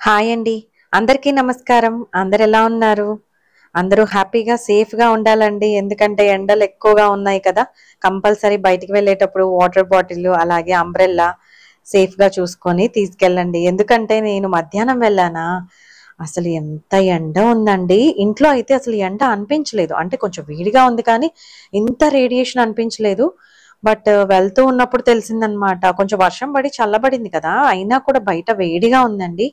Hi అండి. అందరికీ నమస్కారం. అందరు ఎలా ఉన్నారు? అందరూ హ్యాపీగా, సేఫ్‌గా ఉండాలండి. ఎందుకంటే ఎండలు ఎక్కువగా ఉన్నాయి కదా! కంపల్సరీ బయటికి వెళ్ళేటప్పుడు వాటర్ బాటిల్ అలాగే అంబ్రెల్లా సేఫ్‌గా చూసుకొని తీసుకెళ్ళండి. ఎందుకంటే నేను మధ్యాహ్నం వెళ్ళానా, అసలు ఎంత ఎండ ఉందండి. ఇంట్లో అయితే అసలు ఎండ అనిపించలేదు. అంటే కొంచెం వేడిగా ఉంది కానీ ఇంత రేడియేషన్ అనిపించలేదు. బట్ వెళ్తూ ఉన్నప్పుడు తెలిసిందనమాట. కొంచెం వర్షం పడి చల్లబడింది కదా! అయినా కూడా బయట వేడిగా ఉందండి.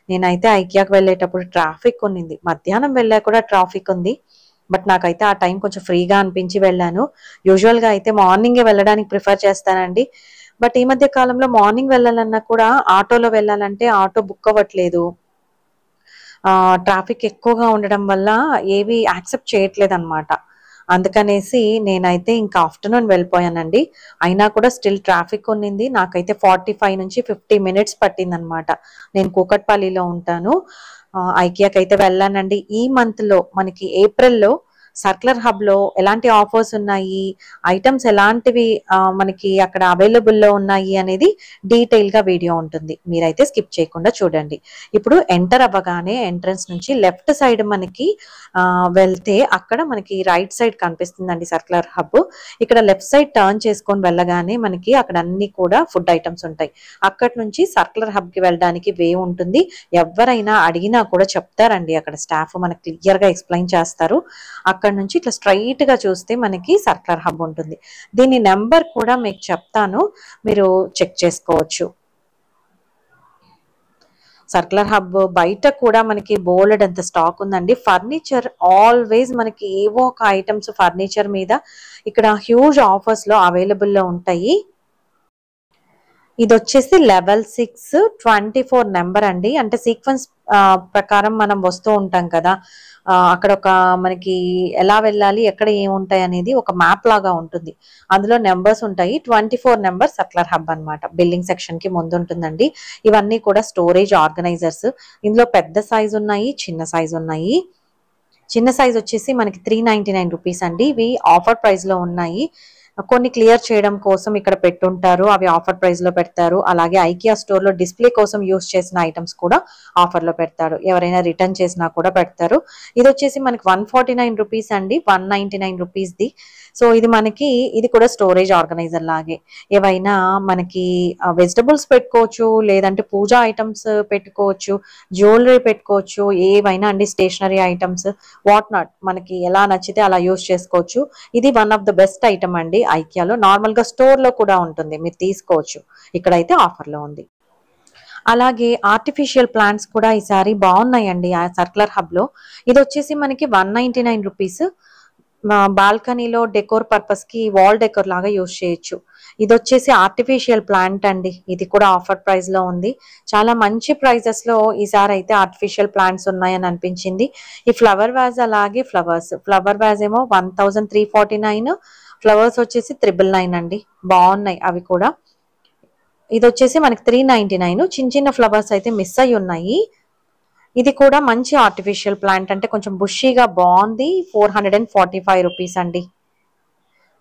నేనైతే ఐకియాకి వెళ్ళేటప్పుడు ట్రాఫిక్ ఉన్నింది. మధ్యాహ్నం వెళ్ళా కూడా ట్రాఫిక్ ఉంది. బట్ నాకైతే ఆ టైం కొంచెం ఫ్రీగా అనిపించి వెళ్ళాను. యూజువల్‌గా అయితే మార్నింగే వెళ్ళడానికి ప్రిఫర్ చేస్తానండి. బట్ ఈ మధ్య కాలంలో మార్నింగ్ వెళ్ళాలన్నా కూడా ఆటోలో వెళ్ళాలంటే ఆటో బుక్ అవ్వట్లేదు. ట్రాఫిక్ ఎక్కువగా ఉండడం వల్ల ఏవి యాక్సెప్ట్ చేయట్లేదనమాట. అందుకనేసి నేనైతే ఇంకా ఆఫ్టర్‌నూన్ వెళ్ళిపోయానండి. అయినా కూడా స్టిల్ ట్రాఫిక్ ఉన్నింది. నాకైతే 45 నుంచి 50 మినిట్స్ పట్టిందనమాట. నేను కూకట్పల్లిలో ఉంటాను. ఐకియాకైతే వెళ్ళానండి. ఈ మంత్‌లో మనకి ఏప్రిల్‌లో సర్క్యులర్ హబ్‌లో ఎలాంటి ఆఫర్స్ ఉన్నాయి, ఐటెమ్స్ ఎలాంటివి మనకి అక్కడ అవైలబుల్‌లో ఉన్నాయి అనేది డీటెయిల్‌గా వీడియో ఉంటుంది. మీరైతే స్కిప్ చేయకుండా చూడండి. ఇప్పుడు ఎంటర్ అవ్వగానే ఎంట్రన్స్ నుంచి లెఫ్ట్ సైడ్ మనకి వెళ్తే అక్కడ మనకి రైట్ సైడ్ కనిపిస్తుందండి సర్క్యులర్ హబ్. ఇక్కడ లెఫ్ట్ సైడ్ టర్న్ చేసుకొని వెళ్ళగానే మనకి అక్కడ అన్ని కూడా ఫుడ్ ఐటమ్స్ ఉంటాయి. అక్కడి నుంచి సర్క్యులర్ హబ్ కి వెళ్ళడానికి వే ఉంటుంది. ఎవరైనా అడిగినా కూడా చెప్తారండి, అక్కడ స్టాఫ్ మనకి క్లియర్ గా ఎక్స్ప్లెయిన్ చేస్తారు. అక్కడ నుంచి ఇట్లా స్ట్రైట్ గా చూస్తే మనకి సర్క్యులర్ హబ్ ఉంటుంది. దీని నెంబర్ కూడా మీకు చెప్తాను, మీరు చెక్ చేసుకోవచ్చు. సర్క్యులర్ హబ్ బయట కూడా మనకి బోలెడ్ అంత స్టాక్ ఉందండి. ఫర్నిచర్ ఆల్వేస్ మనకి ఏవో ఒక ఐటమ్స్ ఫర్నిచర్ మీద ఇక్కడ హ్యూజ్ ఆఫర్స్ లో అవైలబుల్ లో ఉంటాయి. ఇది వచ్చేసి లెవెల్ 6 24 నెంబర్ అండి. అంటే సీక్వెన్స్ ప్రకారం మనం వస్తూ ఉంటాం కదా. అక్కడ ఒక మనకి ఎలా వెళ్ళాలి, ఎక్కడ ఏముంటాయి అనేది ఒక మ్యాప్ లాగా ఉంటుంది. అందులో నెంబర్స్ ఉంటాయి. 24 నెంబర్ సర్క్యులర్ హబ్ అన్నమాట. బిల్డింగ్ సెక్షన్ కి ముందు ఉంటుందండి. ఇవన్నీ కూడా స్టోరేజ్ ఆర్గనైజర్స్. ఇందులో పెద్ద సైజ్ ఉన్నాయి, చిన్న సైజ్ ఉన్నాయి. చిన్న సైజ్ వచ్చేసి మనకి 399 రూపీస్ అండి. ఇవి ఆఫర్ ప్రైస్ లో ఉన్నాయి. కొన్ని క్లియర్ చేయడం కోసం ఇక్కడ పెట్టుంటారు, అవి ఆఫర్ ప్రైస్ లో పెడతారు. అలాగే ఐకియా స్టోర్ లో డిస్ప్లే కోసం యూస్ చేసిన ఐటమ్స్ కూడా ఆఫర్ లో పెడతారు. ఎవరైనా రిటర్న్ చేసినా కూడా పెడతారు. ఇది వచ్చేసి మనకి 149 రూపీస్ అండి, 199 రూపీస్ ది. సో ఇది మనకి ఇది కూడా స్టోరేజ్ ఆర్గనైజర్ లాగే. ఏవైనా మనకి వెజిటబుల్స్ పెట్టుకోవచ్చు, లేదంటే పూజా ఐటమ్స్ పెట్టుకోవచ్చు, జ్యువెలరీ పెట్టుకోవచ్చు, ఏవైనా అండి స్టేషనరీ ఐటమ్స్ వాట్ నాట్ మనకి ఎలా నచ్చితే అలా యూస్ చేసుకోవచ్చు. ఇది one of the best item అండి ఐకియాలో. నార్మల్ గా స్టోర్ లో కూడా ఉంటుంది, మీరు తీసుకోవచ్చు. ఇక్కడైతే ఆఫర్ లో ఉంది. అలాగే ఆర్టిఫిషియల్ ప్లాంట్స్ కూడా ఈసారి బాగున్నాయండి ఆ సర్క్యులర్ హబ్ లో. ఇది వచ్చేసి మనకి 199 రూపీస్. బాల్కనీలో డెకోర్ పర్పస్ కి వాల్ డెకోర్ లాగా యూస్ చేయొచ్చు. ఇది వచ్చేసి ఆర్టిఫిషియల్ ప్లాంట్ అండి. ఇది కూడా ఆఫర్ ప్రైస్ లో ఉంది. చాలా మంచి ప్రైజెస్ లో ఈసారి అయితే ఆర్టిఫిషియల్ ప్లాంట్స్ ఉన్నాయని అనిపించింది. ఈ ఫ్లవర్ వాజ్ అలాగే ఫ్లవర్ వాజ్ ఏమో 1349, ఫ్లవర్స్ వచ్చేసి 999 అండి. బాగున్నాయి అవి కూడా. ఇది వచ్చేసి మనకి 399. చిన్న చిన్న ఫ్లవర్స్ అయితే మిస్ అయ్యి ఉన్నాయి. ఇది కూడా మంచి ఆర్టిఫిషియల్ ప్లాంట్, అంటే కొంచెం బుషీగా బాగుంది. 445 రూపీస్ అండి.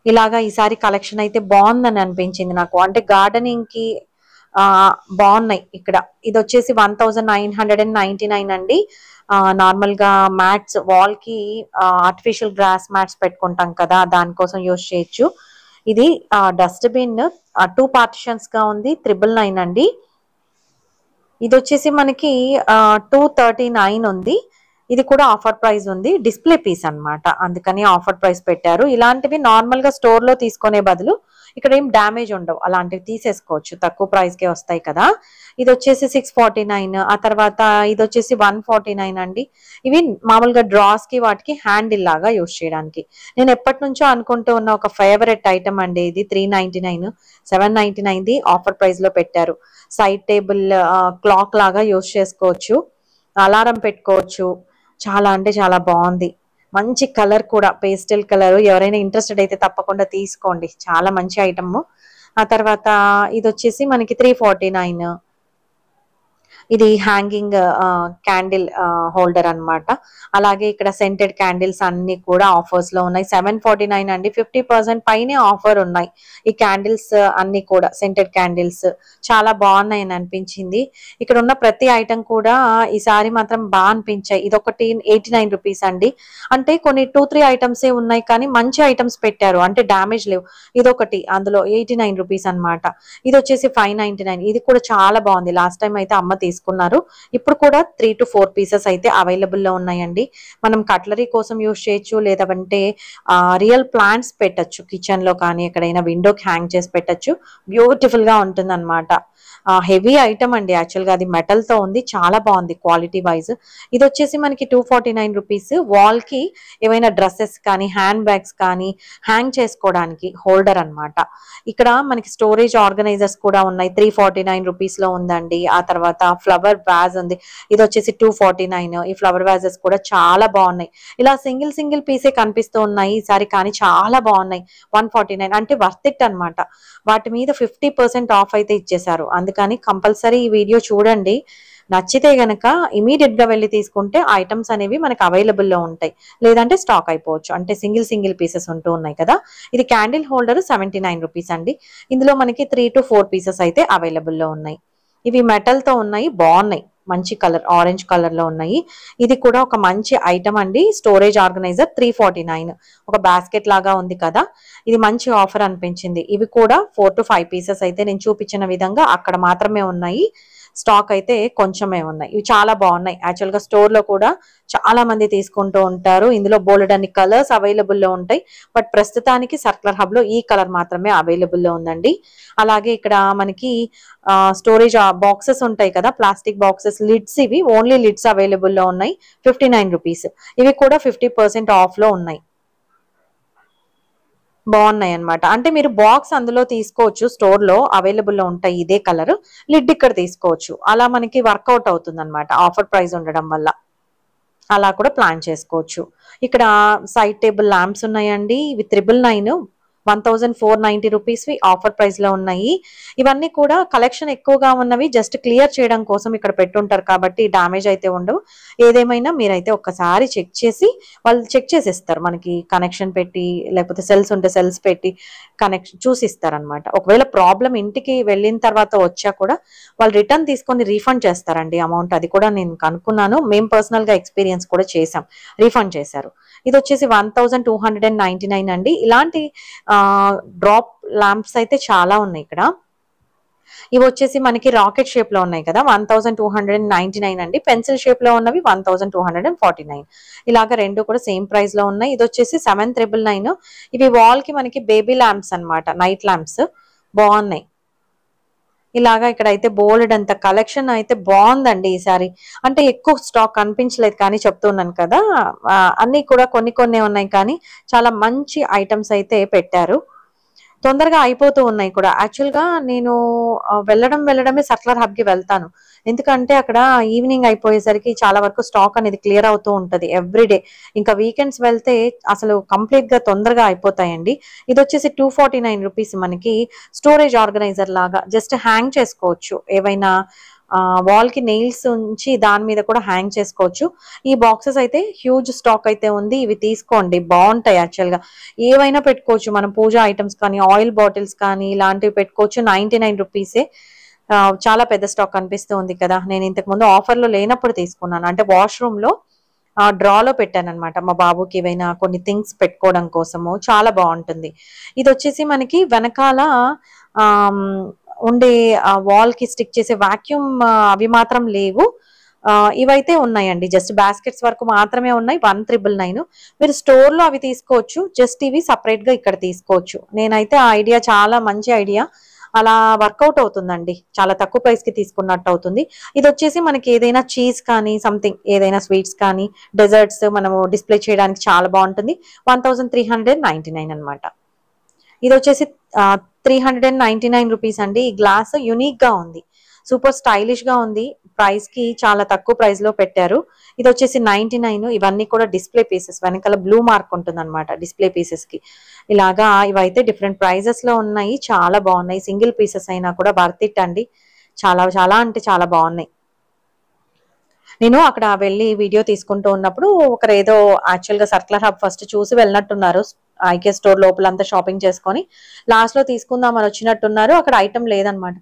ఇలాగా ఈసారి కలెక్షన్ అయితే బాగుందని అనిపించింది నాకు. అంటే గార్డెనింగ్ కి ఆ బాగున్నాయి ఇక్కడ. ఇది వచ్చేసి 1999 అండి. నార్మల్ గా మ్యాట్స్ వాల్ కి ఆర్టిఫిషియల్ గ్రాస్ మ్యాట్స్ పెట్టుకుంటాం కదా, దానికోసం యూస్ చేయొచ్చు. ఇది డస్ట్బిన్ 2 పార్టిషన్స్ గా ఉంది, 999 అండి. ఇది వచ్చేసి మనకి 239 ఉంది. ఇది కూడా ఆఫర్ ప్రైస్ ఉంది. డిస్ప్లే పీస్ అన్నమాట, అందుకని ఆఫర్ ప్రైస్ పెట్టారు. ఇలాంటివి నార్మల్ గా స్టోర్ లో తీసుకునే బదులు ఇక్కడ ఏం డ్యామేజ్ ఉండవు, అలాంటివి తీసేసుకోవచ్చు, తక్కువ ప్రైస్ కే వస్తాయి కదా. ఇది వచ్చేసి 649. ఆ తర్వాత ఇది వచ్చేసి 149 అండి. ఇవి మామూలుగా డ్రాస్ కి వాటికి హ్యాండిల్ లాగా యూస్ చేయడానికి. నేను ఎప్పటి నుంచో అనుకుంటూ ఉన్న ఒక ఫేవరెట్ ఐటమ్ అండి ఇది. 399, 799 ది ఆఫర్ ప్రైస్ లో పెట్టారు. సైడ్ టేబుల్ క్లాక్ లాగా యూస్ చేసుకోవచ్చు, అలారం పెట్టుకోవచ్చు. చాలా అంటే చాలా బాగుంది. మంచి కలర్ కూడా, పేస్టల్ కలర్. ఎవరైనా ఇంట్రెస్టెడ్ అయితే తప్పకుండా తీసుకోండి, చాలా మంచి ఐటమ్. ఆ తర్వాత ఇది వచ్చేసి మనకి 349. ఇది హ్యాంగింగ్ క్యాండిల్ హోల్డర్ అన్నమాట. అలాగే ఇక్కడ సెంటెడ్ క్యాండిల్స్ అన్ని కూడా ఆఫర్స్ లో ఉన్నాయి. 749 అండి, 50% పైనే ఆఫర్ ఉన్నాయి. ఈ క్యాండిల్స్ అన్ని కూడా సెంటెడ్ క్యాండిల్స్ చాలా బాగున్నాయి అని అనిపించింది. ఇక్కడ ఉన్న ప్రతి ఐటమ్ కూడా ఈసారి మాత్రం బాగా అనిపించాయి. ఇదొకటి 89 రూపీస్ అండి. అంటే కొన్ని 2-3 ఐటమ్స్ ఏ ఉన్నాయి కానీ మంచి ఐటమ్స్ పెట్టారు, అంటే డ్యామేజ్ లేవు. ఇదొకటి అందులో 89 రూపీస్ అనమాట. ఇది వచ్చేసి 599. ఇది కూడా చాలా బాగుంది. లాస్ట్ టైం అయితే అమ్మ తీసుకున్నారు. ఇప్పుడు కూడా 3 to 4 పీసెస్ అయితే అవైలబుల్ లో ఉన్నాయండి. మనం కట్లరీ కోసం యూజ్ చేయొచ్చు, లేదంటే రియల్ ప్లాంట్స్ పెట్టచ్చు కిచెన్ లో కానీ ఎక్కడైనా విండోకి హ్యాంగ్ చేసి పెట్టచ్చు. బ్యూటిఫుల్ గా ఉంటుంది అనమాట. హెవీ ఐటమ్ అండి, యాక్చువల్ గా అది మెటల్ తో ఉంది, చాలా బాగుంది క్వాలిటీ వైజ్. ఇది వచ్చేసి మనకి 249 రూపీస్. వాల్ కి ఏవైనా డ్రెస్సెస్ కానీ హ్యాండ్ బ్యాగ్స్ కానీ హ్యాంగ్ చేసుకోవడానికి హోల్డర్ అన్నమాట. ఇక్కడ మనకి స్టోరేజ్ ఆర్గనైజర్స్ కూడా ఉన్నాయి. 349 రూపీస్ లో ఉందండి. ఆ తర్వాత ఫ్లవర్ వ్యాజ్ ఉంది, ఇది వచ్చేసి 249. ఈ ఫ్లవర్ వ్యాజెస్ కూడా చాలా బాగున్నాయి. ఇలా సింగిల్ పీసే కనిపిస్తూ ఉన్నాయి ఈసారి, కానీ చాలా బాగున్నాయి. 149 అంటే వర్త్ ఇట్ అనమాట. వాటి మీద 50% ఆఫ్ అయితే ఇచ్చేసారు. అందుకని కంపల్సరీ ఈ వీడియో చూడండి. నచ్చితే గనక ఇమీడియట్ గా వెళ్ళి తీసుకుంటే ఐటమ్స్ అనేవి మనకి అవైలబుల్ లో ఉంటాయి, లేదంటే స్టాక్ అయిపోవచ్చు. అంటే సింగిల్ పీసెస్ ఉంటూ ఉన్నాయి కదా. ఇది క్యాండిల్ హోల్డర్ 79 రూపీస్ అండి. ఇందులో మనకి 3 to 4 పీసెస్ అయితే అవైలబుల్ లో ఉన్నాయి. ఇవి మెటల్ తో ఉన్నాయి, బాగున్నాయి. మంచి కలర్, ఆరెంజ్ కలర్ లో ఉన్నాయి. ఇది కూడా ఒక మంచి ఐటమ్ అండి. Storage organizer 349. ఒక బాస్కెట్ లాగా ఉంది కదా, ఇది మంచి ఆఫర్ అనిపించింది. ఇవి కూడా 4 to 5 పీసెస్ అయితే నేను చూపించిన విధంగా అక్కడ మాత్రమే ఉన్నాయి. స్టాక్ అయితే కొంచెమే ఉన్నాయి. ఇవి చాలా బాగున్నాయి. యాక్చువల్ గా స్టోర్ లో కూడా చాలా మంది తీసుకుంటూ ఉంటారు. ఇందులో బోల్డ్ అన్ని కలర్స్ అవైలబుల్ లో ఉంటాయి. బట్ ప్రస్తుతానికి సర్కులర్ హబ్ లో ఈ కలర్ మాత్రమే అవైలబుల్ లో ఉందండి. అలాగే ఇక్కడ మనకి స్టోరేజ్ బాక్సెస్ ఉంటాయి కదా, ప్లాస్టిక్ బాక్సెస్, లిడ్స్, ఇవి ఓన్లీ లిడ్స్ అవైలబుల్ లో ఉన్నాయి. 59 రూపీస్. ఇవి కూడా 50% ఆఫ్ లో ఉన్నాయి. బాగున్నాయి అనమాట. అంటే మీరు బాక్స్ అందులో తీసుకోవచ్చు, స్టోర్ లో అవైలబుల్ లో ఉంటాయి ఇదే కలర్. లిడ్ ఇక్కడ తీసుకోవచ్చు. అలా మనకి వర్కౌట్ అవుతుంది అనమాట, ఆఫర్ ప్రైస్ ఉండడం వల్ల. అలా కూడా ప్లాన్ చేసుకోవచ్చు. ఇక్కడ సైడ్ టేబుల్ ల్యాంప్స్ ఉన్నాయండి. ఇవి 999, 1490 రూపీస్ ఆఫర్ ప్రైస్ లో ఉన్నాయి. ఇవన్నీ కూడా కలెక్షన్ ఎక్కువగా ఉన్నవి, జస్ట్ క్లియర్ చేయడం కోసం ఇక్కడ పెట్టుంటారు కాబట్టి డ్యామేజ్ అయితే ఉండవు. ఏదేమైనా మీరైతే ఒక్కసారి చెక్ చేసి, వాళ్ళు చెక్ చేసిస్తారు మనకి, కనెక్షన్ పెట్టి, లేకపోతే సెల్స్ ఉంటే సెల్స్ పెట్టి కనెక్షన్ చూసిస్తారు అనమాట. ఒకవేళ ప్రాబ్లం ఇంటికి వెళ్ళిన తర్వాత వచ్చా కూడా వాళ్ళు రిటర్న్ తీసుకొని రీఫండ్ చేస్తారండి అమౌంట్. అది కూడా నేను కనుక్కున్నాను, మేము పర్సనల్ గా ఎక్స్పీరియన్స్ కూడా చేసాం, రీఫండ్ చేశారు. ఇది వచ్చేసి 1299 అండి. ఇలాంటి డ్రాప్ ల్యాంప్స్ అయితే చాలా ఉన్నాయి ఇక్కడ. ఇవి వచ్చేసి మనకి రాకెట్ షేప్ లో ఉన్నాయి కదా, 1299 అండి. పెన్సిల్ షేప్ లో ఉన్నవి 1249. ఇలాగ రెండు కూడా సేమ్ ప్రైస్ లో ఉన్నాయి. ఇది వచ్చేసి 799. ఇవి వాల్ కి మనకి బేబీ ల్యాంప్స్ అన్నమాట, నైట్ ల్యాంప్స్ బాగున్నాయి. ఇలాగా ఇక్కడ అయితే బోల్డ్ అంత కలెక్షన్ అయితే బాగుందండి ఈసారి. అంటే ఎక్కువ స్టాక్ కనిపించలేదు కానీ చెప్తున్నాను కదా, అన్ని కూడా కొన్ని ఉన్నాయి కానీ చాలా మంచి ఐటమ్స్ అయితే పెట్టారు. తొందరగా అయిపోతూ ఉన్నాయి కూడా. యాక్చువల్ గా నేను వెళ్ళడమే సర్కులర్ హబ్ కి వెళ్తాను, ఎందుకంటే అక్కడ ఈవినింగ్ అయిపోయేసరికి చాలా వరకు స్టాక్ అనేది క్లియర్ అవుతూ ఉంటది ఎవ్రీడే. ఇంకా వీకెండ్స్ వెళ్తే అసలు కంప్లీట్ గా తొందరగా అయిపోతాయండి. ఇది వచ్చేసి 249 రూపీస్. మనకి స్టోరేజ్ ఆర్గనైజర్ లాగా జస్ట్ హ్యాంగ్ చేసుకోవచ్చు, ఏవైనా వాల్ కి నెయిల్స్ ఉంచి దాని మీద కూడా హ్యాంగ్ చేసుకోవచ్చు. ఈ బాక్సెస్ అయితే హ్యూజ్ స్టాక్ అయితే ఉంది. ఇవి తీసుకోండి, బాగుంటాయి. యాక్చువల్ గా ఏవైనా పెట్టుకోవచ్చు మనం, పూజా ఐటమ్స్ కానీ, ఆయిల్ బాటిల్స్ కానీ ఇలాంటివి పెట్టుకోవచ్చు. 99 రూపీసే. చాలా పెద్ద స్టాక్ కనిపిస్తూ ఉంది కదా. నేను ఇంతకు ముందు ఆఫర్ లో లేనప్పుడు తీసుకున్నాను, అంటే వాష్రూమ్ లో డ్రాలో పెట్టాను అనమాట, మా బాబుకి ఏవైనా కొన్ని థింగ్స్ పెట్టుకోవడం కోసము. చాలా బాగుంటుంది. ఇది వచ్చేసి మనకి వెనకాల ఉండే వాల్ కి స్టిక్ చేసే వాక్యూమ్, అవి మాత్రం లేవు. ఇవైతే ఉన్నాయండి, జస్ట్ బాస్కెట్స్ వరకు మాత్రమే ఉన్నాయి. 1999. మీరు స్టోర్ లో అవి తీసుకోవచ్చు, జస్ట్ ఇవి సపరేట్ గా ఇక్కడ తీసుకోవచ్చు. నేనైతే ఆ ఐడియా చాలా మంచి ఐడియా, అలా వర్కౌట్ అవుతుందండి. చాలా తక్కువ ప్రైస్ కి తీసుకున్నట్టు అవుతుంది. ఇది వచ్చేసి మనకి ఏదైనా చీజ్ కానీ, సంథింగ్ ఏదైనా స్వీట్స్ కానీ, డెజర్ట్స్ మనము డిస్ప్లే చేయడానికి చాలా బాగుంటుంది. 1399 అనమాట. ఇది వచ్చేసి 399 రూపీస్ అండి. ఈ గ్లాస్ యూనిక్ గా ఉంది, సూపర్ స్టైలిష్ గా ఉంది. ప్రైస్ కి చాలా తక్కువ ప్రైస్ లో పెట్టారు. ఇది వచ్చేసి 99. ఇవన్నీ కూడా డిస్ప్లే పీసెస్, వెనకాల బ్లూ మార్క్ ఉంటుంది అనమాట డిస్ప్లే పీసెస్ కి. ఇలాగా ఇవైతే డిఫరెంట్ ప్రైజెస్ లో ఉన్నాయి, చాలా బాగున్నాయి. సింగిల్ పీసెస్ అయినా కూడా వర్త్ ఇట్ అండి. చాలా అంటే చాలా బాగున్నాయి. నేను అక్కడ వెళ్ళి వీడియో తీసుకుంటూ ఉన్నప్పుడు ఒకరేదో యాక్చువల్ గా సర్కులర్ హబ్ ఫస్ట్ చూసి వెళ్ళినట్టున్నారు. ఐకే స్టోర్ లోపలంతా షాపింగ్ చేసుకొని లాస్ట్ లో తీసుకుందామని వచ్చినట్టున్నారు. అక్కడ ఐటమ్ లేదనమాట.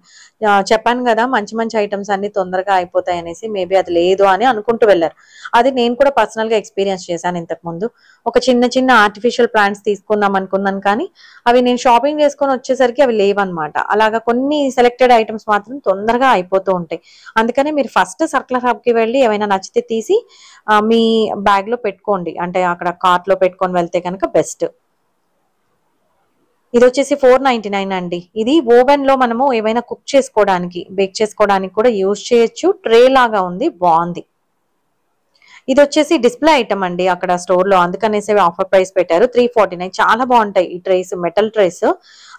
చెప్పాను కదా మంచి మంచి ఐటమ్స్ అన్ని తొందరగా అయిపోతాయి అనేసి, మేబీ అది లేదు అని అనుకుంటూ వెళ్ళారు. అది నేను కూడా పర్సనల్ గా ఎక్స్పీరియన్స్ చేశాను ఇంతకు ముందు. ఒక చిన్న చిన్న ఆర్టిఫిషియల్ ప్లాంట్స్ తీసుకుందాం అనుకున్నాను, కానీ అవి నేను షాపింగ్ చేసుకొని వచ్చేసరికి అవి లేవన్నమాట. అలాగా కొన్ని సెలెక్టెడ్ ఐటమ్స్ మాత్రం తొందరగా అయిపోతూ ఉంటాయి. అందుకనే మీరు ఫస్ట్ సర్కులర్ హబ్ కి వెళ్ళి ఏమైనా నచ్చితే తీసి మీ బ్యాగ్ లో పెట్టుకోండి, అంటే అక్కడ కార్ట్ లో పెట్టుకొని వెళ్తే కనుక బెస్ట్. ఇది వచ్చేసి 499 అండి. ఇది ఓవెన్ లో మనము ఏవైనా కుక్ చేసుకోవడానికి, బేక్ చేసుకోవడానికి కూడా యూజ్ చేయొచ్చు. ట్రే లాగా ఉంది, బాగుంది. ఇది వచ్చేసి డిస్ప్లే ఐటమ్ అండి అక్కడ స్టోర్ లో, అందుకనేసి ఆఫర్ ప్రైస్ పెట్టారు 349. చాలా బాగుంటాయి ఈ ట్రేస్, మెటల్ ట్రేస్.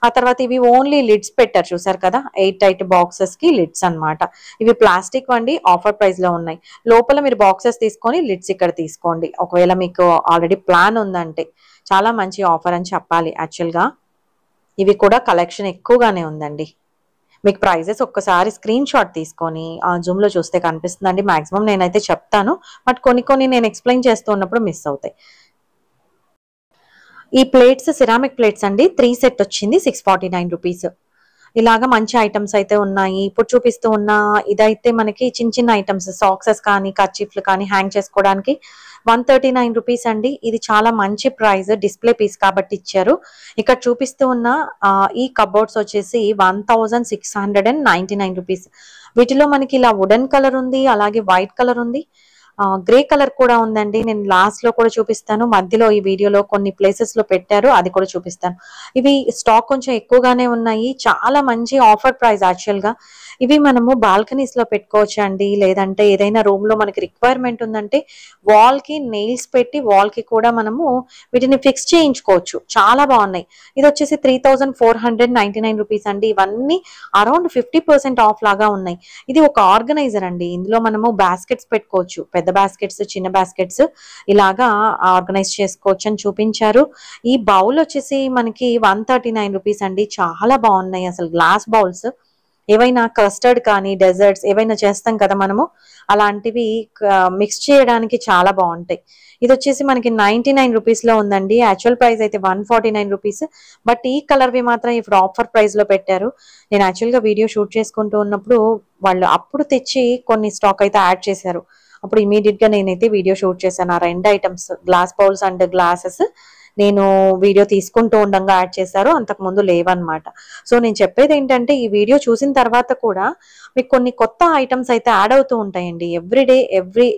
ఆ తర్వాత ఇవి ఓన్లీ లిడ్స్ పెట్టారు, చూసారు కదా, 8 బాక్సెస్ కి లిడ్స్ అన్నమాట. ఇవి ప్లాస్టిక్ వండి ఆఫర్ ప్రైస్ లో ఉన్నాయి. లోపల మీరు బాక్సెస్ తీసుకొని లిడ్స్ ఇక్కడ తీసుకోండి, ఒకవేళ మీకు ఆల్రెడీ ప్లాన్ ఉందంటే. చాలా మంచి ఆఫర్ అని చెప్పాలి యాక్చువల్ గా. ఇవి కూడా కలెక్షన్ ఎక్కువగానే ఉందండి. మీకు ప్రైజెస్ ఒక్కసారి స్క్రీన్ షాట్ తీసుకొని ఆ జూమ్ లో చూస్తే కనిపిస్తుందండి. మాక్సిమం నేనైతే చెప్తాను, బట్ కొన్ని కొన్ని నేను ఎక్స్ప్లెయిన్ చేస్తూ ఉన్నప్పుడు మిస్ అవుతాయి. ఈ ప్లేట్స్ సిరామిక్ ప్లేట్స్ అండి, 3 సెట్ వచ్చింది 649 రూపీస్. ఇలాగా మంచి ఐటమ్స్ అయితే ఉన్నాయి. ఇప్పుడు చూపిస్తూ ఉన్న ఇదైతే మనకి చిన్న చిన్న ఐటమ్స్, సాక్సెస్ కానీ కర్చీఫ్లు కానీ హ్యాంగ్ చేసుకోవడానికి 139 రూపీస్ అండి. ఇది చాలా మంచి ప్రైస్, డిస్ప్లే పీస్ కాబట్టి ఇచ్చారు. ఇక్కడ చూపిస్తూ ఉన్న ఈ కబోర్డ్స్ వచ్చేసి 1699 రూపీస్. వీటిలో మనకి ఇలా వుడెన్ కలర్ ఉంది, అలాగే వైట్ కలర్ ఉంది, గ్రే కలర్ కూడా ఉందండి. నేను లాస్ట్ లో కూడా చూపిస్తాను, మధ్యలో ఈ వీడియోలో కొన్ని ప్లేసెస్ లో పెట్టారు, అది కూడా చూపిస్తాను. ఇవి స్టాక్ కొంచెం ఎక్కువగానే ఉన్నాయి, చాలా మంచి ఆఫర్ ప్రైస్ యాక్చువల్ గా. ఇవి మనము బాల్కనీస్ లో పెట్టుకోవచ్చు అండి, లేదంటే ఏదైనా రూమ్ లో మనకి రిక్వైర్మెంట్ ఉందంటే వాల్ కి నెయిల్స్ పెట్టి వాల్ కి కూడా మనము వీటిని ఫిక్స్ చేయించుకోవచ్చు. చాలా బాగున్నాయి. ఇది వచ్చేసి 3499 రూపీస్ అండి. ఇవన్నీ అరౌండ్ 50% ఆఫ్ లాగా ఉన్నాయి. ఇది ఒక ఆర్గనైజర్ అండి, ఇందులో మనము బాస్కెట్స్ పెట్టుకోవచ్చు, పెద్ద బాస్కెట్స్, చిన్న బాస్కెట్స్ ఇలాగా ఆర్గనైజ్ చేసుకోవచ్చు అని చూపించారు. ఈ బౌల్ వచ్చేసి మనకి 139 రూపీస్ అండి. చాలా బాగున్నాయి అసలు, గ్లాస్ బౌల్స్. ఏవైనా కస్టర్డ్ కానీ డెజర్ట్స్ ఏవైనా చేస్తాం కదా మనము, అలాంటివి మిక్స్ చేయడానికి చాలా బాగుంటాయి. ఇది వచ్చేసి మనకి 99 రూపీస్ లో ఉందండి. యాక్చువల్ ప్రైస్ అయితే 149 రూపీస్, బట్ ఈ కలర్ వి మాత్రం ఇప్పుడు ఆఫర్ ప్రైస్ లో పెట్టారు. నేను యాక్చువల్ గా వీడియో షూట్ చేసుకుంటూ ఉన్నప్పుడు వాళ్ళు అప్పుడు తెచ్చి కొన్ని స్టాక్ అయితే యాడ్ చేశారు. అప్పుడు ఇమీడియట్ గా నేనైతే వీడియో షూట్ చేశాను. ఆ 2 items, glass bowls and glasses, నేను వీడియో తీసుకుంటూ ఉండగా యాడ్ చేశారు, అంతకు ముందు లేవన్నమాట. సో నేను చెప్పేది ఏంటంటే, ఈ వీడియో చూసిన తర్వాత కూడా మీకు కొన్ని కొత్త ఐటమ్స్ అయితే యాడ్ అవుతూ ఉంటాయండి. ఎవ్రీడే, ఎవ్రీ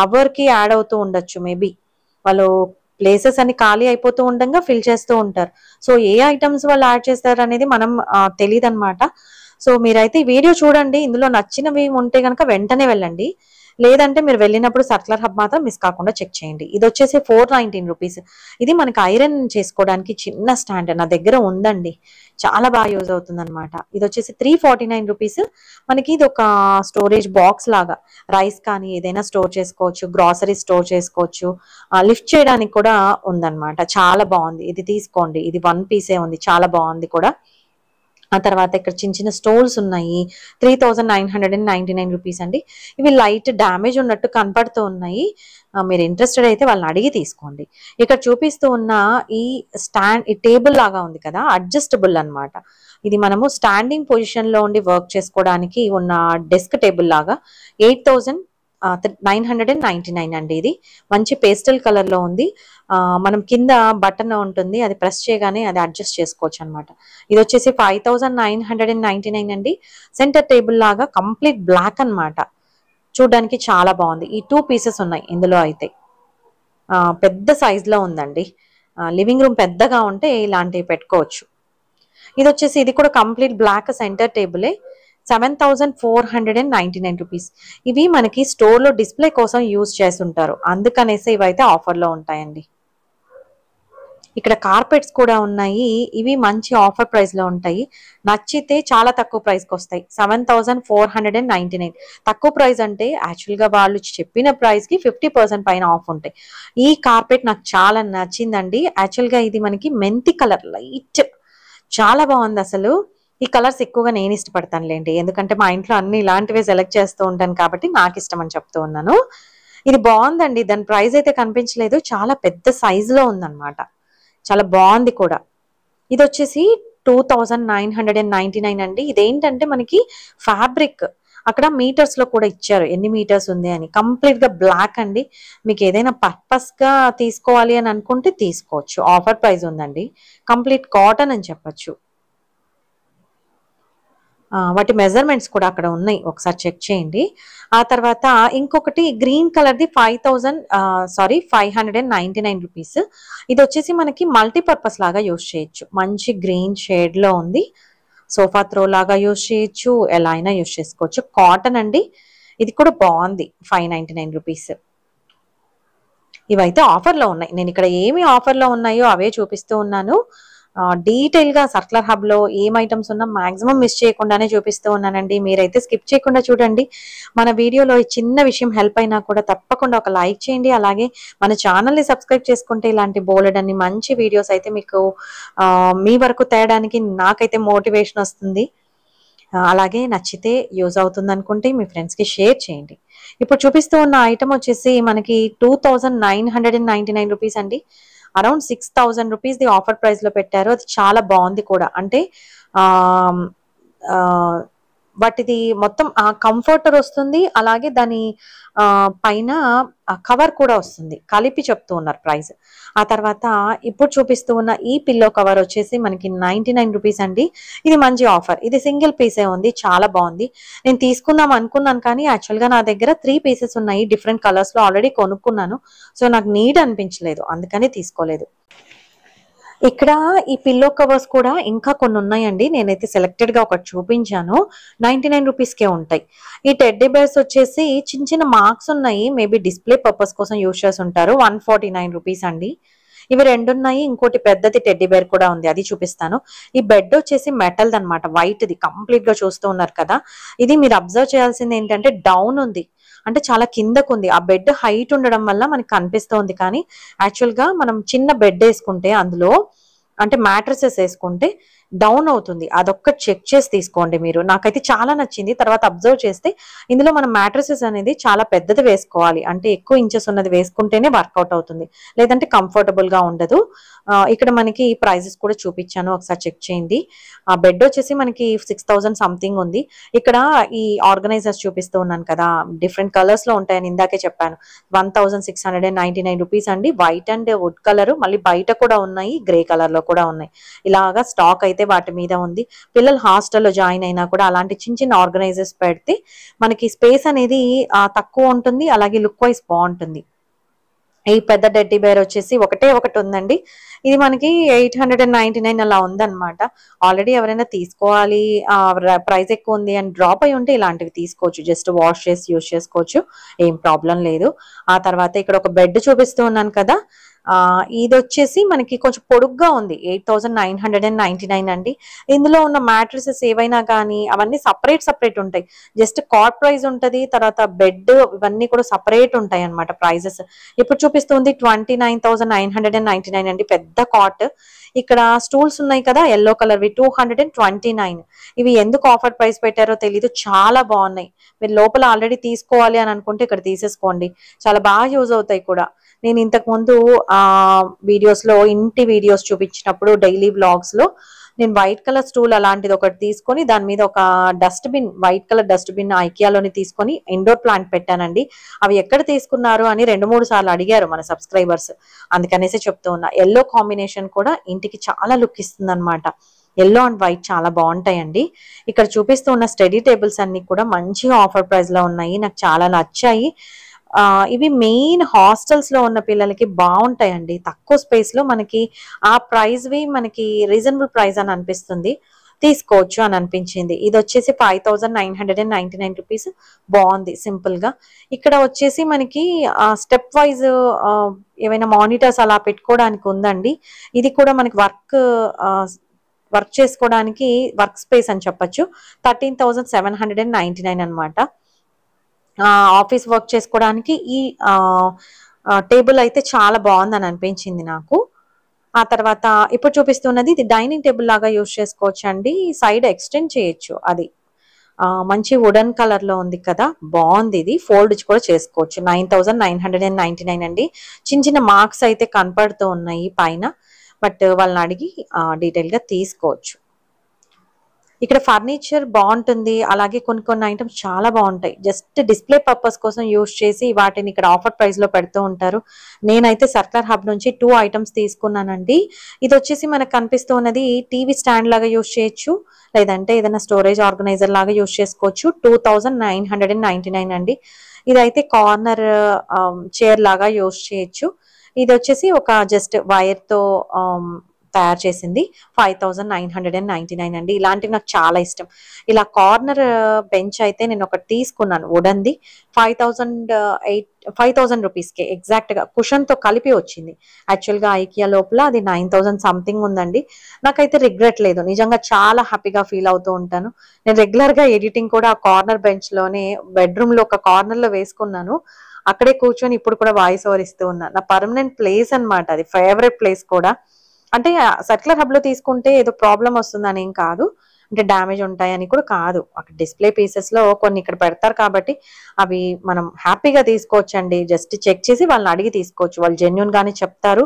అవర్ కి యాడ్ అవుతూ ఉండొచ్చు. మేబీ వాళ్ళు ప్లేసెస్ అని ఖాళీ అయిపోతూ ఉండగా ఫిల్ చేస్తూ ఉంటారు. సో ఏ ఐటమ్స్ వాళ్ళు యాడ్ చేస్తారు అనేది మనం తెలియదు అనమాట. సో మీరైతే ఈ వీడియో చూడండి, ఇందులో నచ్చినవి ఉంటే కనుక వెంటనే వెళ్ళండి, లేదంటే మీరు వెళ్ళినప్పుడు సర్కులర్ హబ్ మాత్రం మిస్ కాకుండా చెక్ చేయండి. ఇది వచ్చేసి 419 రూపీస్. ఇది మనకి ఐరన్ చేసుకోవడానికి చిన్న స్టాండ్ నా దగ్గర ఉందండి, చాలా బాగా యూజ్ అవుతుంది అనమాట. ఇది వచ్చేసి 349 రూపీస్. మనకి ఇది ఒక స్టోరేజ్ బాక్స్ లాగా, రైస్ కానీ ఏదైనా స్టోర్ చేసుకోవచ్చు, గ్రాసరీ స్టోర్ చేసుకోవచ్చు, లిఫ్ట్ చేయడానికి కూడా ఉందన్నమాట. చాలా బాగుంది, ఇది తీసుకోండి. ఇది 1 పీసే ఉంది, చాలా బాగుంది కూడా. ఆ తర్వాత ఇక్కడ చిన్న చిన్న స్టోల్స్ ఉన్నాయి, 3999 రూపీస్ అండి. ఇవి లైట్ డ్యామేజ్ ఉన్నట్టు కనపడుతూ ఉన్నాయి. మీరు ఇంట్రెస్టెడ్ అయితే వాళ్ళని అడిగి తీసుకోండి. ఇక్కడ చూపిస్తూ ఉన్న ఈ స్టాండ్, ఈ టేబుల్ లాగా ఉంది కదా, అడ్జస్టబుల్ అన్నమాట. ఇది మనము స్టాండింగ్ పొజిషన్ లో ఉండి వర్క్ చేసుకోవడానికి ఉన్న డెస్క్ టేబుల్ లాగా. 8999 అండి. ఇది మంచి పేస్టల్ కలర్ లో ఉంది. మనం కింద బటన్ ఉంటుంది, అది ప్రెస్ చేయగానే అది అడ్జస్ట్ చేసుకోవచ్చు అనమాట. ఇది వచ్చేసి 5999 అండి. సెంటర్ టేబుల్ లాగా కంప్లీట్ బ్లాక్ అన్నమాట. చూడడానికి చాలా బాగుంది. ఈ 2 పీసెస్ ఉన్నాయి ఇందులో అయితే. పెద్ద సైజ్ లో ఉందండి. లివింగ్ రూమ్ పెద్దగా ఉంటే ఇలాంటివి పెట్టుకోవచ్చు. ఇది వచ్చేసి, ఇది కూడా కంప్లీట్ బ్లాక్ సెంటర్ టేబులే, 7499 రూపీస్. ఇవి మనకి స్టోర్ లో డిస్ప్లే కోసం యూజ్ చేస్తుంటారు, అందుకనేసి ఇవైతే ఆఫర్ లో ఉంటాయండి. ఇక్కడ కార్పెట్స్ కూడా ఉన్నాయి, ఇవి మంచి ఆఫర్ ప్రైస్ లో ఉంటాయి. నచ్చితే చాలా తక్కువ ప్రైస్ కి వస్తాయి, 7499. తక్కువ ప్రైస్ అంటే యాక్చువల్ గా వాళ్ళు చెప్పిన ప్రైస్ కి 50% పైన ఆఫ్ ఉంటాయి. ఈ కార్పెట్ నాకు చాలా నచ్చిందండి. యాక్చువల్ గా ఇది మనకి మెంతి కలర్, లైట్, చాలా బాగుంది అసలు. ఈ కలర్స్ ఎక్కువగా నేను ఇష్టపడతానులేండి, ఎందుకంటే మా ఇంట్లో అన్ని ఇలాంటివే సెలెక్ట్ చేస్తూ ఉంటాను కాబట్టి నాకు ఇష్టం అని చెప్తూ ఉన్నాను. ఇది బాగుందండి, దాని ప్రైస్ అయితే కనిపించలేదు, చాలా పెద్ద సైజులో ఉందన్నమాట, చాలా బాగుంది కూడా. ఇది వచ్చేసి 2999 అండి. ఇదేంటంటే మనకి ఫ్యాబ్రిక్ అక్కడ మీటర్స్ లో కూడా ఇచ్చారు, ఎన్ని మీటర్స్ ఉంది అని. కంప్లీట్ గా బ్లాక్ అండి. మీకు ఏదైనా పర్పస్ గా తీసుకోవాలి అని అనుకుంటే తీసుకోవచ్చు, ఆఫర్ ప్రైస్ ఉందండి. కంప్లీట్ కాటన్ అని చెప్పొచ్చు. వాటి మెజర్మెంట్స్ కూడా అక్కడ ఉన్నాయి, ఒకసారి చెక్ చేయండి. ఆ తర్వాత ఇంకొకటి గ్రీన్ కలర్ది 599 రూపీస్. ఇది వచ్చేసి మనకి మల్టీపర్పస్ లాగా యూస్ చేయొచ్చు, మంచి గ్రీన్ షేడ్ లో ఉంది. సోఫా త్రో లాగా యూస్ చేయొచ్చు, ఎలా అయినా యూస్ చేసుకోవచ్చు. కాటన్ అండి, ఇది కూడా బాగుంది. 599 రూపీస్. ఇవైతే ఆఫర్లో ఉన్నాయి, నేను ఇక్కడ ఏమి ఆఫర్లో ఉన్నాయో అవే చూపిస్తూ ఉన్నాను. డీటెయిల్ గా సర్క్యులర్ హబ్ లో ఏం ఐటమ్స్ ఉన్నా మాక్సిమం మిస్ చేయకుండానే చూపిస్తూ ఉన్నానండి. మీరైతే స్కిప్ చేయకుండా చూడండి. మన వీడియోలో ఈ చిన్న విషయం హెల్ప్ అయినా కూడా తప్పకుండా ఒక లైక్ చేయండి. అలాగే మన ఛానల్ ని సబ్స్క్రైబ్ చేసుకుంటే ఇలాంటి బోలెడన్ని మంచి వీడియోస్ అయితే మీకు మీ వరకు తేయడానికి నాకైతే మోటివేషన్ వస్తుంది. అలాగే నచ్చితే యూజ్ అవుతుంది అనుకుంటే మీ ఫ్రెండ్స్ కి షేర్ చేయండి. ఇప్పుడు చూపిస్తూ ఉన్న ఐటమ్ వచ్చేసి మనకి 2999 రూపీస్ అండి. Around 6000 rupees the offer price లో పెట్టారు. అది చాలా బాగుంది కూడా. అంటే ఆ ఆ వాటిది మొత్తం ఆ కంఫర్టర్ వస్తుంది, అలాగే దాని పైన కవర్ కూడా వస్తుంది, కలిపి చెప్తూ ఉన్నారు ప్రైస్. ఆ తర్వాత ఇప్పుడు చూపిస్తూ ఉన్న ఈ పిల్లో కవర్ వచ్చేసి మనకి 99 రూపీస్ అండి. ఇది మంచి ఆఫర్, ఇది సింగిల్ పీసే ఉంది, చాలా బాగుంది. నేను తీసుకుందాం అనుకున్నాను కానీ యాక్చువల్ గా నా దగ్గర 3 పీసెస్ ఉన్నాయి, డిఫరెంట్ కలర్స్ లో ఆల్రెడీ కొనుక్కున్నాను. సో నాకు నీడ్ అనిపించలేదు, అందుకని తీసుకోలేదు. ఇక్కడ ఈ పిల్లో కవర్స్ కూడా ఇంకా కొన్ని ఉన్నాయండి, నేనైతే సెలెక్టెడ్ గా ఒకటి చూపించాను. 99 రూపీస్కే ఉంటాయి. ఈ టెడ్డీ బేర్స్ వచ్చేసి చిన్న చిన్న మార్క్స్ ఉన్నాయి, మేబీ డిస్ప్లే పర్పస్ కోసం యూజ్ చేసి ఉంటారు. 149 రూపీస్ అండి. ఇవి రెండు ఉన్నాయి, ఇంకోటి పెద్దది టెడ్డీ బేర్ కూడా ఉంది, అది చూపిస్తాను. ఈ బెడ్ వచ్చేసి మెటల్ అనమాట, వైట్ ది, కంప్లీట్ గా చూస్తూ ఉన్నారు కదా. ఇది మీరు అబ్జర్వ్ చేయాల్సింది ఏంటంటే డౌన్ ఉంది, అంటే చాలా కిందకు ఉంది. ఆ బెడ్ హైట్ ఉండడం వల్ల మనకి కనిపిస్తోంది, కానీ యాక్చువల్ గా మనం చిన్న బెడ్ వేసుకుంటే అందులో, అంటే మ్యాట్రసెస్ వేసుకుంటే డౌన్ అవుతుంది. అదొక్కటి చెక్ చేసి తీసుకోండి మీరు. నాకైతే చాలా నచ్చింది. తర్వాత అబ్జర్వ్ చేస్తే ఇందులో మనం మ్యాట్రసెస్ అనేది చాలా పెద్దది వేసుకోవాలి, అంటే ఎక్కువ ఇంచెస్ ఉన్నది వేసుకుంటేనే వర్కౌట్ అవుతుంది, లేదంటే కంఫర్టబుల్ గా ఉండదు. ఇక్కడ మనకి ప్రైజెస్ కూడా చూపించాను, ఒకసారి చెక్ చేయండి. ఆ బెడ్ వచ్చేసి మనకి 6000 సంథింగ్ ఉంది. ఇక్కడ ఈ ఆర్గనైజర్స్ చూపిస్తూ ఉన్నాను కదా, డిఫరెంట్ కలర్స్ లో ఉంటాయని ఇందాకే చెప్పాను. 1699 రూపీస్ అండి. వైట్ అండ్ వుడ్ కలర్, మళ్ళీ బయట కూడా ఉన్నాయి, గ్రే కలర్ లో కూడా ఉన్నాయి. ఇలాగా స్టాక్ అయితే వాటి మీద ఉంది. పిల్లలు హాస్టల్లో జాయిన్ అయినా కూడా అలాంటి చిన్న చిన్న ఆర్గనైజర్స్ పెడితే మనకి స్పేస్ అనేది తక్కువ ఉంటుంది, అలాగే లుక్ వైజ్ బాగుంటుంది. ఈ పెద్ద టెడ్డీ బేర్ వచ్చేసి ఒకటే ఒకటి ఉందండి. ఇది మనకి 899 అలా ఉందన్నమాట. ఆల్రెడీ ఎవరైనా తీసుకోవాలి, ప్రైస్ ఎక్కువ ఉంది అని డ్రాప్ అయి ఉంటే ఇలాంటివి తీసుకోవచ్చు, జస్ట్ వాష్ చేసి యూజ్ చేసుకోవచ్చు, ఏం ప్రాబ్లం లేదు. ఆ తర్వాత ఇక్కడ ఒక బెడ్ చూపిస్తూ ఉన్నాను కదా, ఇది వచ్చేసి మనకి కొంచెం పొడుగ్గా ఉంది, 8999 అండి. ఇందులో ఉన్న మ్యాట్రిసెస్ ఏవైనా కానీ అవన్నీ సపరేట్ ఉంటాయి, జస్ట్ కాట్ ప్రైస్ ఉంటది, తర్వాత బెడ్ ఇవన్నీ కూడా సపరేట్ ఉంటాయి అన్నమాట ప్రైజెస్. ఇప్పుడు చూపిస్తుంది 29999 అండి, పెద్ద కాట్. ఇక్కడ స్టూల్స్ ఉన్నాయి కదా ఎల్లో కలర్వి, 229. ఇవి ఎందుకు ఆఫర్ ప్రైస్ పెట్టారో తెలీదు, చాలా బాగున్నాయి. మీరు లోపల ఆల్రెడీ తీసుకోవాలి అని అనుకుంటే ఇక్కడ తీసేసుకోండి, చాలా బాగా యూజ్ అవుతాయి కూడా. నేను ఇంతకు ముందు వీడియోస్ లో, ఇంటి వీడియోస్ చూపించినప్పుడు డైలీ బ్లాగ్స్ లో నేను వైట్ కలర్ స్టూల్ అలాంటిది ఒకటి తీసుకొని దాని మీద ఒక డస్ట్బిన్, వైట్ కలర్ డస్ట్బిన్ ఐకియాలోని తీసుకొని ఇండోర్ ప్లాంట్ పెట్టానండి. అవి ఎక్కడ తీసుకున్నారు అని 2-3 సార్లు అడిగారు మన సబ్స్క్రైబర్స్, అందుకనేసి చెప్తూ ఉన్నా. ఎల్లో కాంబినేషన్ కూడా ఇంటికి చాలా లుక్ ఇస్తుంది అనమాట. ఎల్లో అండ్ వైట్ చాలా బాగుంటాయండి. ఇక్కడ చూపిస్తూ ఉన్న స్టడీ టేబుల్స్ అన్ని కూడా మంచిగా ఆఫర్ ప్రైస్ లో ఉన్నాయి, నాకు చాలా నచ్చాయి. ఇవి మెయిన్ హాస్టల్స్ లో ఉన్న పిల్లలకి బాగుంటాయండి, తక్కువ స్పేస్ లో మనకి ఆ ప్రైస్ వి మనకి రీజనబుల్ ప్రైస్ అని అనిపిస్తుంది, తీసుకోవచ్చు అని అనిపించింది. ఇది వచ్చేసి 5999 రూపీస్, బాగుంది సింపుల్ గా. ఇక్కడ వచ్చేసి మనకి స్టెప్ వైజ్ ఏవైనా మానిటర్స్ అలా పెట్టుకోవడానికి ఉందండి. ఇది కూడా మనకి వర్క్ చేసుకోవడానికి వర్క్ స్పేస్ అని చెప్పొచ్చు. 13,799 అనమాట. ఆఫీస్ వర్క్ చేసుకోవడానికి ఈ టేబుల్ అయితే చాలా బాగుందని అనిపించింది నాకు. ఆ తర్వాత ఇప్పుడు చూపిస్తున్నది ఇది డైనింగ్ టేబుల్ లాగా యూజ్ చేసుకోవచ్చు అండి. సైడ్ ఎక్స్టెండ్ చేయొచ్చు అది. మంచి వుడెన్ కలర్ లో ఉంది కదా, బాగుంది. ఇది ఫోల్డ్ కూడా చేసుకోవచ్చు. 9999 అండి. చిన్న చిన్న మార్క్స్ అయితే కనపడుతూ ఉన్నాయి పైన, బట్ వాళ్ళని అడిగి డీటెయిల్ గా తీసుకోవచ్చు. ఇక్కడ ఫర్నిచర్ బాగుంటుంది. అలాగే కొన్ని కొన్ని ఐటమ్స్ చాలా బాగుంటాయి. జస్ట్ డిస్ప్లే పర్పస్ కోసం యూజ్ చేసి వాటిని ఇక్కడ ఆఫర్ ప్రైస్ లో పెడుతూ ఉంటారు. నేనైతే సర్కార్ హబ్ నుంచి 2 ఐటమ్స్ తీసుకున్నానండి. ఇది వచ్చేసి మనకు కనిపిస్తూ ఉన్నది టీవీ స్టాండ్ లాగా యూజ్ చేయొచ్చు, లేదంటే ఏదైనా స్టోరేజ్ ఆర్గనైజర్ లాగా యూజ్ చేసుకోవచ్చు. 2999 అండి. ఇదైతే కార్నర్ చైర్ లాగా యూజ్ చేయొచ్చు. ఇది వచ్చేసి ఒక జస్ట్ వైర్ తో తయారు చేసింది. 5999 అండి. ఇలాంటివి నాకు చాలా ఇష్టం. ఇలా కార్నర్ బెంచ్ అయితే నేను ఒకటి తీసుకున్నాను వుడన్ది. 5000 రూపీస్కే ఎగ్జాక్ట్ గా కుషన్ తో కలిపి వచ్చింది. యాక్చువల్ గా ఐకియా లోపల అది 9000 సంథింగ్ ఉందండి. నాకైతే రిగ్రెట్ లేదు. నిజంగా చాలా హ్యాపీగా ఫీల్ అవుతూ ఉంటాను. నేను రెగ్యులర్ గా ఎడిటింగ్ కూడా ఆ కార్నర్ బెంచ్ లోనే బెడ్రూమ్ లో ఒక కార్నర్ లో వేసుకున్నాను. అక్కడే కూర్చొని ఇప్పుడు కూడా వాయిస్ ఓవర్ ఇస్తూ ఉన్నా. నా పర్మనెంట్ ప్లేస్ అన్నమాట అది, ఫేవరెట్ ప్లేస్ కూడా. అంటే సర్క్యులర్ హబ్ లో తీసుకుంటే ఏదో ప్రాబ్లం వస్తుందని ఏం కాదు, అంటే డ్యామేజ్ ఉంటాయని కూడా కాదు. అక్కడ డిస్ప్లే పీసెస్ లో కొన్ని ఇక్కడ పెడతారు కాబట్టి అవి మనం హ్యాపీగా తీసుకోవచ్చండి. జస్ట్ చెక్ చేసి వాళ్ళని అడిగి తీసుకోవచ్చు. వాళ్ళు జెన్యున్ గానే చెప్తారు.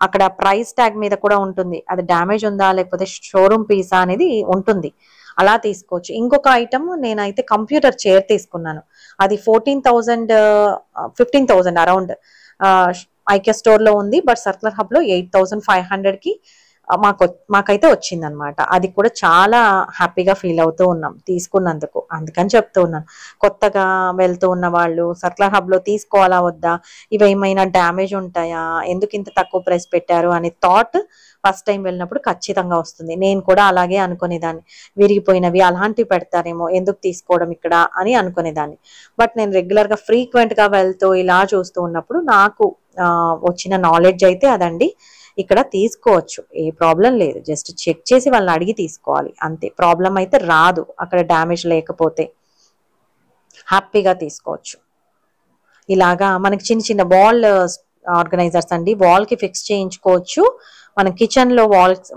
అక్కడ ప్రైస్ ట్యాగ్ మీద కూడా ఉంటుంది, అది డ్యామేజ్ ఉందా లేకపోతే షోరూమ్ పీసా అనేది ఉంటుంది. అలా తీసుకోవచ్చు. ఇంకొక ఐటమ్ నేనైతే కంప్యూటర్ చైర్ తీసుకున్నాను. అది 14,000 15,000 అరౌండ్ ఐకియా స్టోర్ లో ఉంది. బట్ సర్క్యులర్ హబ్ లో 8500 కి మాకైతే వచ్చింది అనమాట. అది కూడా చాలా హ్యాపీగా ఫీల్ అవుతూ ఉన్నాం తీసుకున్నందుకు. అందుకని చెప్తూ ఉన్నాను, కొత్తగా వెళ్తూ ఉన్న వాళ్ళు సర్క్యులర్ హబ్ లో తీసుకోవాలా వద్దా, ఇవేమైనా డ్యామేజ్ ఉంటాయా, ఎందుకు ఇంత తక్కువ ప్రైస్ పెట్టారు అనే థాట్ ఫస్ట్ టైం వెళ్ళినప్పుడు ఖచ్చితంగా వస్తుంది. నేను కూడా అలాగే అనుకునేదాన్ని, విరిగిపోయినవి అలాంటివి పెడతారేమో, ఎందుకు తీసుకోవడం ఇక్కడ అని అనుకునేదాన్ని. బట్ నేను రెగ్యులర్ గా ఫ్రీక్వెంట్ గా వెళ్తూ ఇలా చూస్తూ ఉన్నప్పుడు నాకు వచ్చిన నాలెడ్జ్ అయితే అదండి. ఇక్కడ తీసుకోవచ్చు, ఏ ప్రాబ్లం లేదు. జస్ట్ చెక్ చేసి వాళ్ళని అడిగి తీసుకోవాలి అంతే. ప్రాబ్లం అయితే రాదు అక్కడ డ్యామేజ్ లేకపోతే, హ్యాపీగా తీసుకోవచ్చు. ఇలాగా మనకి చిన్న చిన్న వాల్ ఆర్గనైజర్స్ అండి, వాల్ కి ఫిక్స్ చేయించుకోవచ్చు. మనం కిచెన్ లో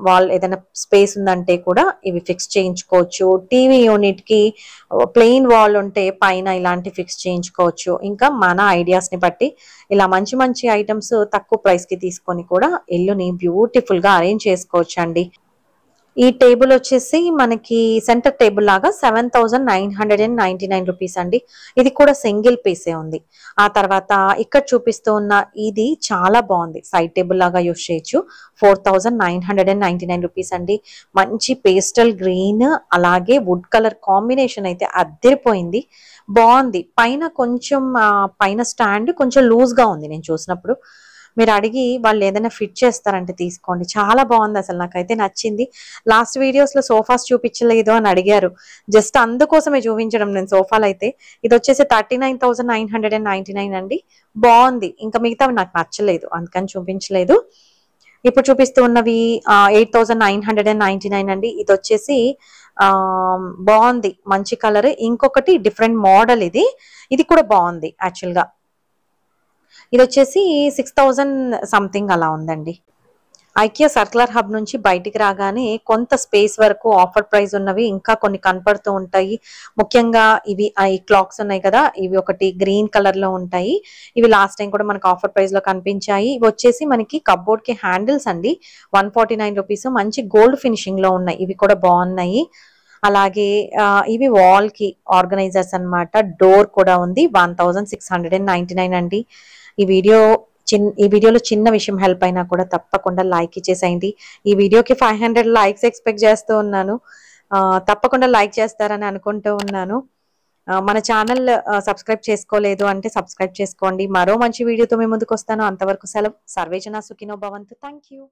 వాల్ ఏదైనా స్పేస్ ఉందంటే కూడా ఇవి ఫిక్స్ చేయించుకోవచ్చు. టీవీ యూనిట్ కి ప్లెయిన్ వాల్ ఉంటే పైన ఇలాంటి ఫిక్స్ చేయించుకోవచ్చు. ఇంకా మన ఐడియాస్ ని బట్టి ఇలా మంచి మంచి ఐటమ్స్ తక్కువ ప్రైస్ కి తీసుకొని కూడా ఇల్లుని బ్యూటిఫుల్ గా అరేంజ్ చేసుకోవచ్చు అండి. ఈ టేబుల్ వచ్చేసి మనకి సెంటర్ టేబుల్ లాగా 7999 రూపీస్ అండి. ఇది కూడా సింగిల్ పీసే ఉంది. ఆ తర్వాత ఇక్కడ చూపిస్తూ ఉన్న ఇది చాలా బాగుంది, సైడ్ టేబుల్ లాగా యూజ్ చేయొచ్చు. 4999 రూపీస్ అండి. మంచి పేస్టల్ గ్రీన్ అలాగే వుడ్ కలర్ కాంబినేషన్ అయితే అద్దరిపోయింది, బాగుంది. పైన కొంచెం పైన స్టాండ్ కొంచెం లూజ్ గా ఉంది. నేను చూసినప్పుడు మీరు అడిగి వాళ్ళు ఏదైనా ఫిట్ చేస్తారంటే తీసుకోండి, చాలా బాగుంది. అసలు నాకైతే నచ్చింది. లాస్ట్ వీడియోస్ లో సోఫాస్ చూపించలేదు అని అడిగారు, జస్ట్ అందుకోసమే చూపించడం నేను సోఫాలు అయితే. ఇది వచ్చేసి 39,999 అండి. బాగుంది. ఇంకా మిగతావి నాకు నచ్చలేదు అందుకని చూపించలేదు. ఇప్పుడు చూపిస్తూ ఉన్నవి 8,999 అండి. ఇది వచ్చేసి బాగుంది, మంచి కలర్. ఇంకొకటి డిఫరెంట్ మోడల్, ఇది కూడా బాగుంది యాక్చువల్ గా. ఇది వచ్చేసి 6000 సంథింగ్ అలా ఉందండి. ఐకియా సర్క్యులర్ హబ్ నుంచి బయటికి రాగానే కొంత స్పేస్ వరకు ఆఫర్ ప్రైస్ ఉన్నవి ఇంకా కొన్ని కనపడుతూ ఉంటాయి. ముఖ్యంగా ఇవి ఈ క్లాక్స్ ఉన్నాయి కదా, ఇవి ఒకటి గ్రీన్ కలర్ లో ఉంటాయి. ఇవి లాస్ట్ టైం కూడా మనకు ఆఫర్ ప్రైస్ లో కనిపించాయి. ఇవి వచ్చేసి మనకి కప్బోర్డ్ కి హ్యాండిల్స్ అండి. 149 రూపీస్. మంచి గోల్డ్ ఫినిషింగ్ లో ఉన్నాయి, ఇవి కూడా బాగున్నాయి. అలాగే ఇవి వాల్ కి ఆర్గనైజర్స్ అన్నమాట. డోర్ కూడా ఉంది. 1699 అండి. ఈ వీడియోలో చిన్న విషయం హెల్ప్ అయినా కూడా తప్పకుండా లైక్ ఇచ్చేసేయండి. ఈ వీడియోకి 500 లైక్స్ ఎక్స్పెక్ట్ చేస్తూ ఉన్నాను. తప్పకుండా లైక్ చేస్తారని అనుకుంటూ ఉన్నాను. మన ఛానల్ సబ్స్క్రైబ్ చేసుకోలేదు అంటే సబ్స్క్రైబ్ చేసుకోండి. మరో మంచి వీడియోతో మీ ముందుకు వస్తాను. అంతవరకు సెలవు. సర్వేజన సుఖినో భవంతు. Thank you.